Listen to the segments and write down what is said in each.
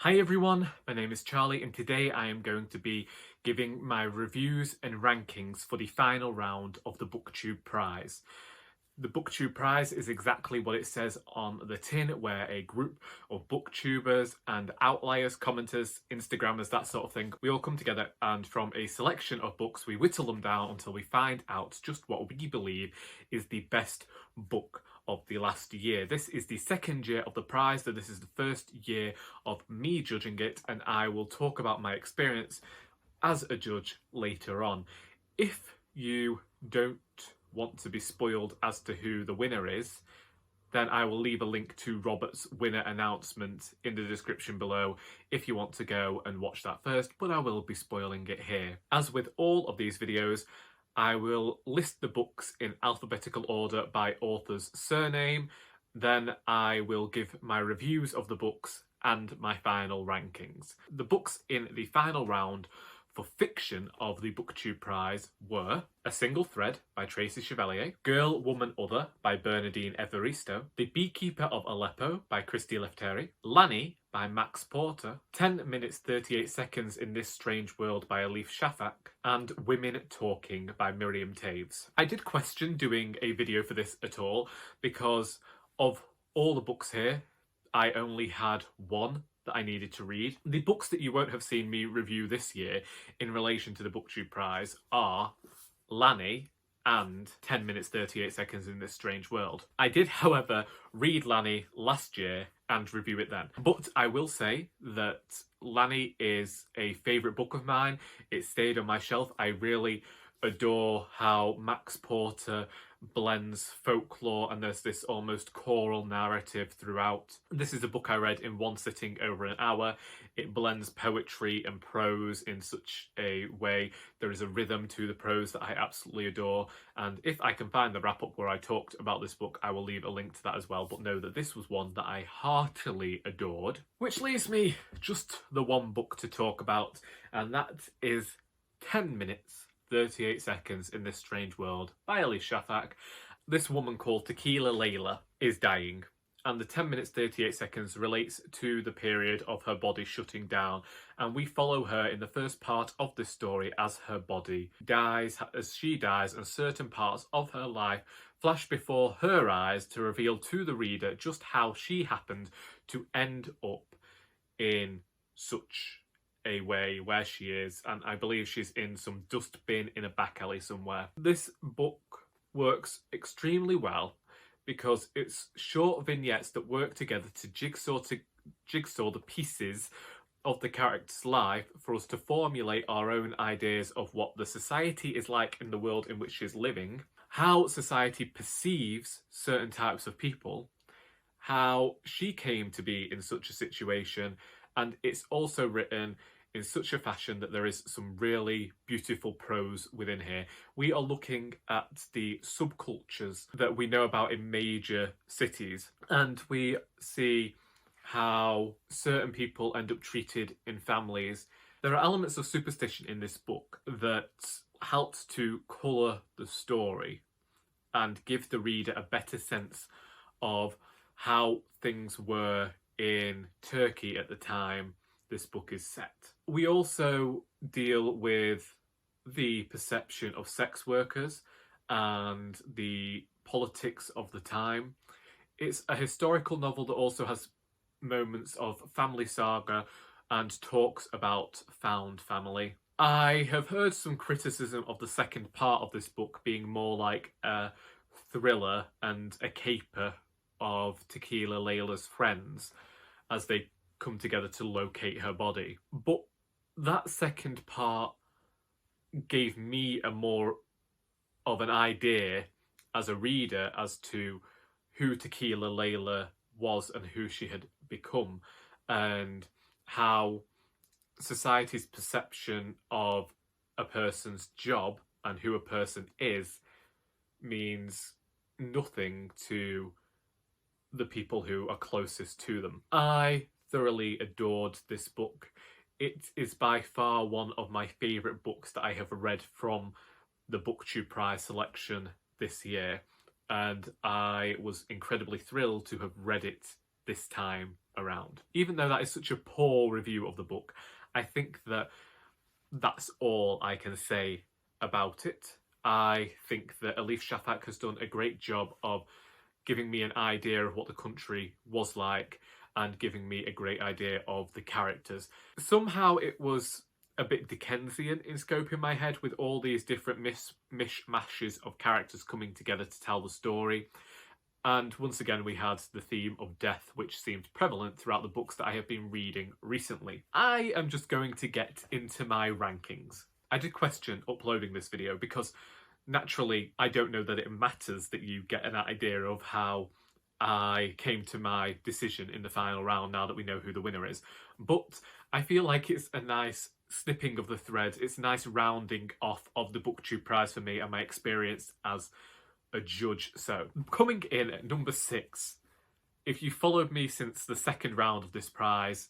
Hi everyone, my name is Charlie and today I am going to be giving my reviews and rankings for the final round of the Booktube Prize. The Booktube Prize is exactly what it says on the tin, where a group of booktubers and outliers, commenters, Instagrammers, that sort of thing, we all come together and from a selection of books we whittle them down until we find out just what we believe is the best book of the last year. This is the second year of the prize, so this is the first year of me judging it, and I will talk about my experience as a judge later on. If you don't want to be spoiled as to who the winner is, then I will leave a link to Robert's winner announcement in the description below if you want to go and watch that first, but I will be spoiling it here. As with all of these videos, I will list the books in alphabetical order by author's surname, then I will give my reviews of the books and my final rankings. The books in the final round for fiction of the Booktube Prize were A Single Thread by Tracy Chevalier, Girl, Woman, Other by Bernardine Evaristo, The Beekeeper of Aleppo by Christy Lefteri, Lanny by Max Porter, 10 minutes 38 seconds in This Strange World by Elif Shafak, and Women Talking by Miriam Toews. I did question doing a video for this at all because of all the books here, I only had one that I needed to read. The books that you won't have seen me review this year in relation to the Booktube Prize are Lanny and 10 minutes 38 seconds in This Strange World. I did, however, read Lanny last year and review it then. But I will say that Lanny is a favourite book of mine. It stayed on my shelf. I really adore how Max Porter blends folklore and there's this almost choral narrative throughout. This is a book I read in one sitting over an hour. It blends poetry and prose in such a way. There is a rhythm to the prose that I absolutely adore, and if I can find the wrap-up where I talked about this book, I will leave a link to that as well, but know that this was one that I heartily adored. Which leaves me just the one book to talk about, and that is 10 minutes 38 seconds in This Strange World by Elif Shafak. This woman called Tequila Layla is dying, and the 10 minutes 38 seconds relates to the period of her body shutting down, and we follow her in the first part of this story as her body dies, as she dies, and certain parts of her life flash before her eyes to reveal to the reader just how she happened to end up in such a way where she is, and I believe she's in some dustbin in a back alley somewhere. This book works extremely well because it's short vignettes that work together to jigsaw the pieces of the character's life for us to formulate our own ideas of what the society is like in the world in which she's living, how society perceives certain types of people, how she came to be in such a situation, and it's also written in such a fashion that there is some really beautiful prose within here. We are looking at the subcultures that we know about in major cities, and we see how certain people end up treated in families. There are elements of superstition in this book that helps to colour the story and give the reader a better sense of how things were in Turkey at the time this book is set. We also deal with the perception of sex workers and the politics of the time. It's a historical novel that also has moments of family saga and talks about found family. I have heard some criticism of the second part of this book being more like a thriller and a caper of Tequila Layla's friends as they come together to locate her body. But that second part gave me a more of an idea as a reader as to who Tequila Layla was and who she had become, and how society's perception of a person's job and who a person is means nothing to the people who are closest to them. I thoroughly adored this book. It is by far one of my favourite books that I have read from the Booktube Prize selection this year, and I was incredibly thrilled to have read it this time around. Even though that is such a poor review of the book, I think that that's all I can say about it. I think that Elif Shafak has done a great job of giving me an idea of what the country was like and giving me a great idea of the characters. Somehow it was a bit Dickensian in scope in my head, with all these different mishmashes of characters coming together to tell the story. And once again, we had the theme of death, which seemed prevalent throughout the books that I have been reading recently. I am just going to get into my rankings. I did question uploading this video because naturally I don't know that it matters that you get an idea of how I came to my decision in the final round now that we know who the winner is. But I feel like it's a nice snipping of the thread. It's a nice rounding off of the Booktube Prize for me and my experience as a judge. So, coming in at number 6, if you followed me since the second round of this prize,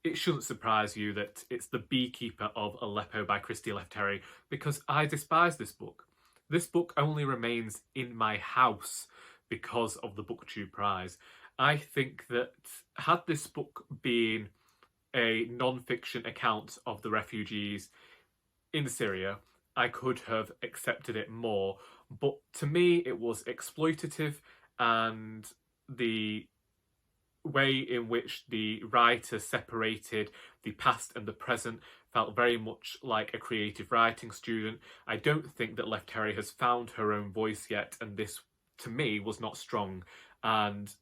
it shouldn't surprise you that it's The Beekeeper of Aleppo by Christy Lefteri, because I despise this book. This book only remains in my house because of the Booktube Prize. I think that had this book been a non-fiction account of the refugees in Syria, I could have accepted it more. But to me, it was exploitative, and the way in which the writer separated the past and the present felt very much like a creative writing student. I don't think that Lefteri has found her own voice yet, and this, to me, was not strong. And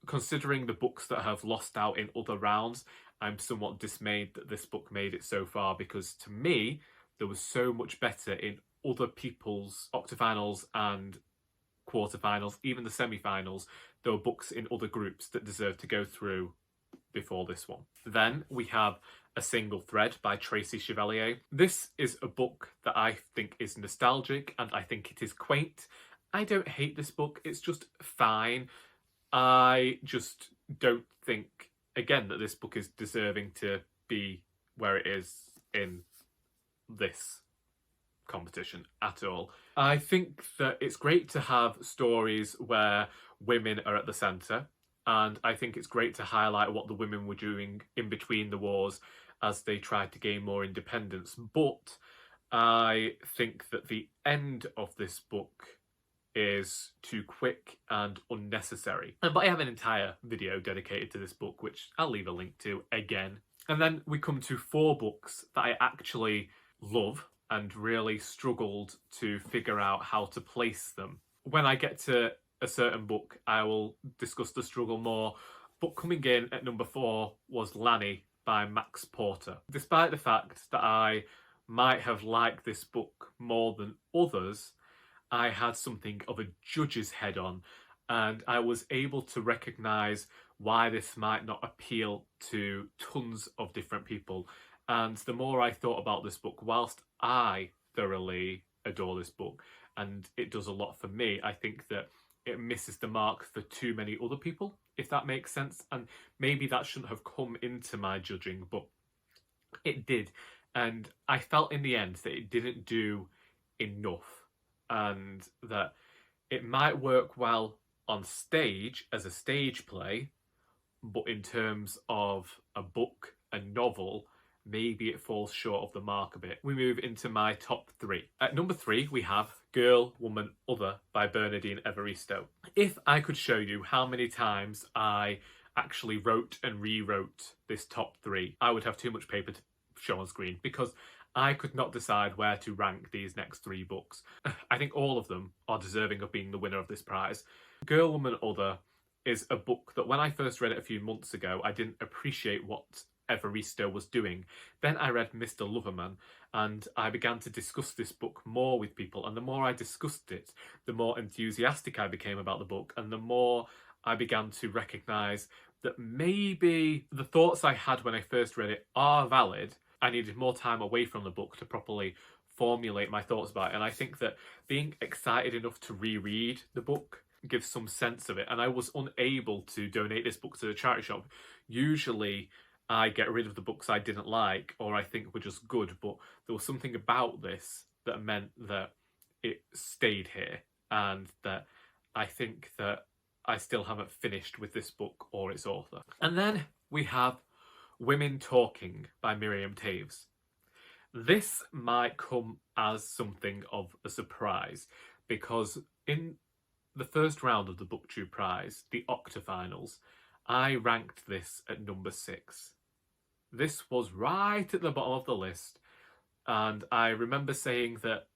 considering the books that have lost out in other rounds, I'm somewhat dismayed that this book made it so far, because to me, there was so much better in other people's octafinals and quarterfinals, even the semi-finals. There were books in other groups that deserved to go through before this one. Then we have A Single Thread by Tracy Chevalier. This is a book that I think is nostalgic, and I think it is quaint. I don't hate this book, it's just fine. I just don't think, again, that this book is deserving to be where it is in this competition at all. I think that it's great to have stories where women are at the centre, and I think it's great to highlight what the women were doing in between the wars as they tried to gain more independence. But I think that the end of this book is too quick and unnecessary. But I have an entire video dedicated to this book, which I'll leave a link to again. And then we come to 4 books that I actually love and really struggled to figure out how to place them. When I get to a certain book, I will discuss the struggle more. But coming in at number 4 was Lanny by Max Porter. Despite the fact that I might have liked this book more than others, I had something of a judge's head on, and I was able to recognise why this might not appeal to tons of different people. And the more I thought about this book, whilst I thoroughly adore this book, and it does a lot for me, I think that it misses the mark for too many other people, if that makes sense. And maybe that shouldn't have come into my judging, but it did. And I felt in the end that it didn't do enough, and that it might work well on stage as a stage play, but in terms of a book, a novel, maybe it falls short of the mark a bit. We move into my top 3. At number 3, we have Girl, Woman, Other by Bernardine Evaristo. If I could show you how many times I actually wrote and rewrote this top 3, I would have too much paper to show on screen, because I could not decide where to rank these next 3 books. I think all of them are deserving of being the winner of this prize. Girl, Woman, Other is a book that when I first read it a few months ago, I didn't appreciate what Evaristo was doing. Then I read Mr Loverman, and I began to discuss this book more with people, and the more I discussed it, the more enthusiastic I became about the book, and the more I began to recognise that maybe the thoughts I had when I first read it are valid. I needed more time away from the book to properly formulate my thoughts about it, and I think that being excited enough to reread the book gives some sense of it. And I was unable to donate this book to the charity shop. Usually I get rid of the books I didn't like or I think were just good, but there was something about this that meant that it stayed here, and that I think that I still haven't finished with this book or its author. And then we have Women Talking by Miriam Toews. This might come as something of a surprise because in the first round of the Booktube Prize, the octafinals, I ranked this at number 6. This was right at the bottom of the list, and I remember saying that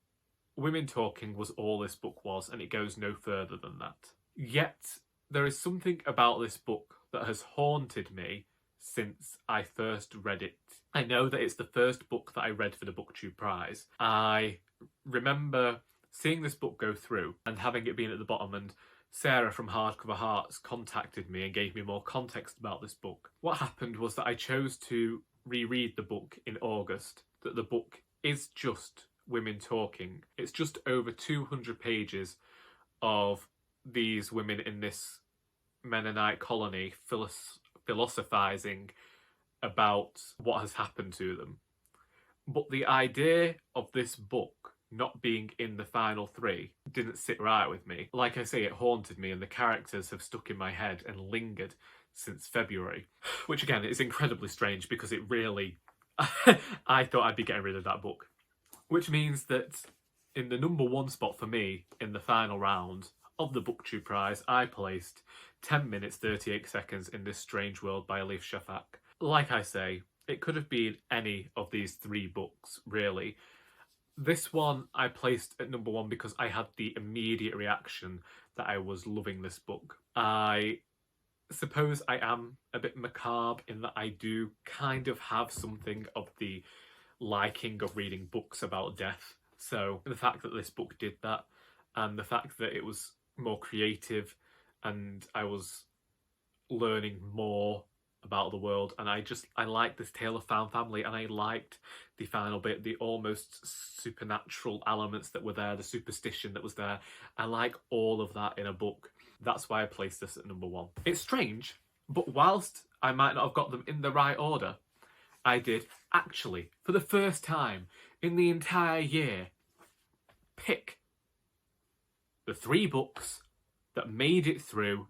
Women Talking was all this book was, and it goes no further than that. Yet, there is something about this book that has haunted me since I first read it. I know that it's the first book that I read for the Booktube Prize. I remember seeing this book go through and having it been at the bottom, and Sarah from Hardcover Hearts contacted me and gave me more context about this book. What happened was that I chose to reread the book in August, that the book is just women talking. It's just over 200 pages of these women in this Mennonite colony philosophizing about what has happened to them. But the idea of this book not being in the final 3 didn't sit right with me. Like I say, it haunted me, and the characters have stuck in my head and lingered since February. Which again is incredibly strange because it really... I thought I'd be getting rid of that book. Which means that in the number 1 spot for me in the final round of the Booktube Prize, I placed 10 minutes 38 seconds in This Strange World by Elif Shafak. Like I say, it could have been any of these 3 books, really. This one I placed at number 1 because I had the immediate reaction that I was loving this book. I suppose I am a bit macabre in that I do kind of have something of the liking of reading books about death. So the fact that this book did that, and the fact that it was more creative and I was learning more about the world, and I liked this tale of found family, and I liked the final bit, the almost supernatural elements that were there, the superstition that was there. I like all of that in a book. That's why I placed this at number 1. It's strange, but whilst I might not have got them in the right order, I did actually, for the first time in the entire year, pick the 3 books that made it through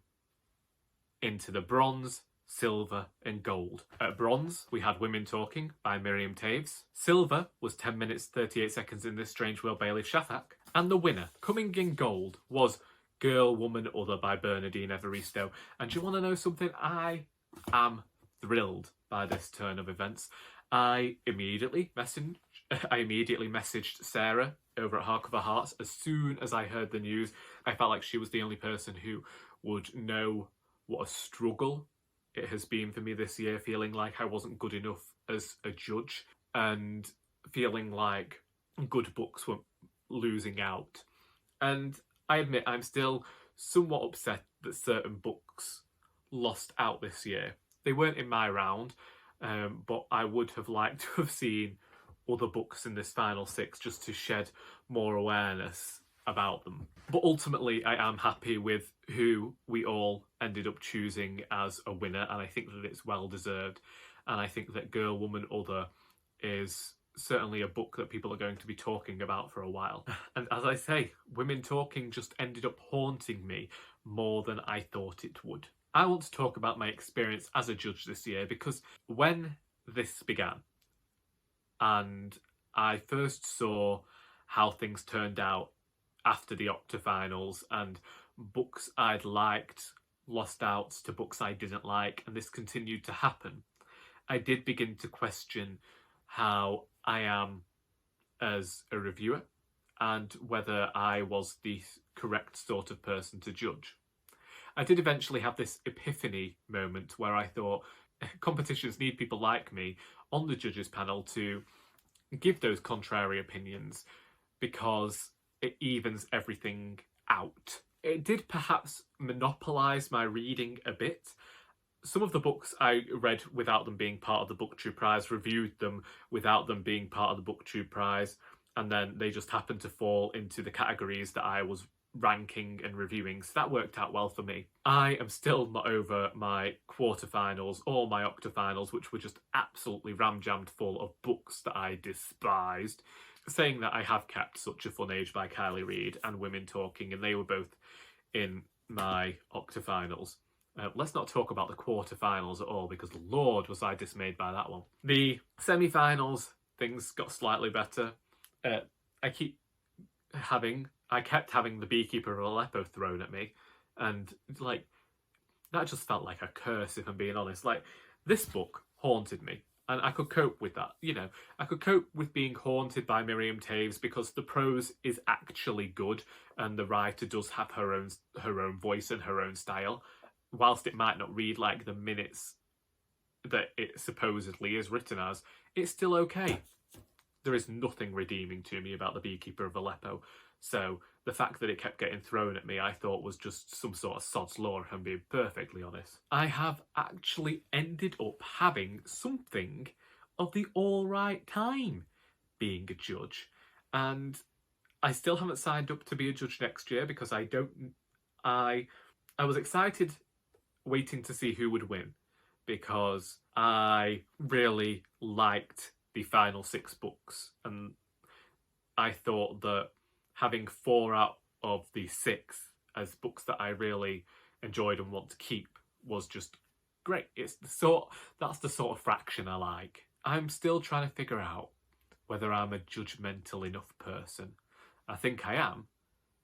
into the bronze, silver and gold. At bronze, we had Women Talking by Miriam Toews. Silver was 10 minutes 38 seconds in This Strange World by Elif Shafak. And the winner, coming in gold, was Girl, Woman, Other by Bernardine Evaristo. And do you want to know something? I am thrilled by this turn of events. I immediately messaged Sarah over at Hardcover Hearts as soon as I heard the news. I felt like she was the only person who would know what a struggle it has been for me this year, feeling like I wasn't good enough as a judge and feeling like good books were losing out. And I admit I'm still somewhat upset that certain books lost out this year. They weren't in my round, but I would have liked to have seen other books in this final 6 just to shed more awareness about them. But ultimately I am happy with who we all ended up choosing as a winner, and I think that it's well deserved. And I think that Girl, Woman, Other is certainly a book that people are going to be talking about for a while. And as I say, Women Talking just ended up haunting me more than I thought it would. I want to talk about my experience as a judge this year, because when this began and I first saw how things turned out after the octafinals, and books I'd liked lost out to books I didn't like, and this continued to happen, I did begin to question how I am as a reviewer and whether I was the correct sort of person to judge. I did eventually have this epiphany moment where I thought competitions need people like me on the judges panel to give those contrary opinions, because it evens everything out. It did perhaps monopolise my reading a bit. Some of the books I read without them being part of the Booktube Prize, reviewed them without them being part of the Booktube Prize, and then they just happened to fall into the categories that I was ranking and reviewing, so that worked out well for me. I am still not over my quarterfinals or my octafinals, which were just absolutely ram-jammed full of books that I despised. Saying that, I have kept Such a Fun Age by Kylie Reid and Women Talking, and they were both in my octafinals. Let's not talk about the quarterfinals at all, because Lord was I dismayed by that one. The semi-finals, things got slightly better. I kept having the Beekeeper of Aleppo thrown at me, and like that just felt like a curse, if I'm being honest. Like, this book haunted me, and I could cope with that. You know, I could cope with being haunted by Miriam Toews because the prose is actually good, and the writer does have her own voice and her own style. Whilst it might not read like the minutes that it supposedly is written as, it's still okay. There is nothing redeeming to me about the Beekeeper of Aleppo. So the fact that it kept getting thrown at me, I thought was just some sort of sod's law, if I'm being perfectly honest. I have actually ended up having something of the alright time being a judge. And I still haven't signed up to be a judge next year because I was excited waiting to see who would win, because I really liked the final 6 books, and I thought that having 4 out of the 6 as books that I really enjoyed and want to keep was just great. That's the sort of fraction I like. I'm still trying to figure out whether I'm a judgmental enough person. I think I am.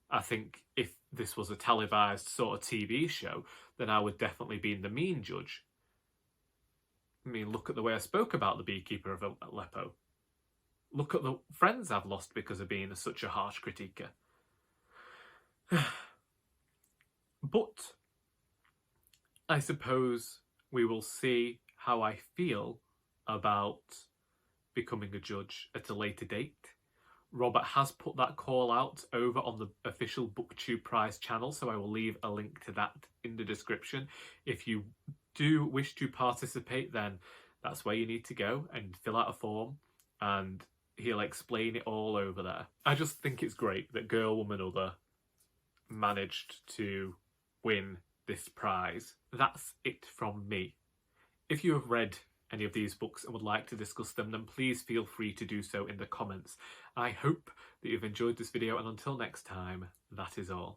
I think if this was a televised sort of TV show, then I would definitely be the mean judge. I mean, look at the way I spoke about the Beekeeper of Aleppo. Look at the friends I've lost because of being such a harsh critiquer. But I suppose we will see how I feel about becoming a judge at a later date. Robert has put that call out over on the official Booktube Prize channel, so I will leave a link to that in the description. If you do wish to participate, then that's where you need to go and fill out a form, and he'll explain it all over there. I just think it's great that Girl, Woman, Other managed to win this prize. That's it from me. If you have read any of these books and would like to discuss them, then please feel free to do so in the comments. I hope that you've enjoyed this video, and until next time, that is all.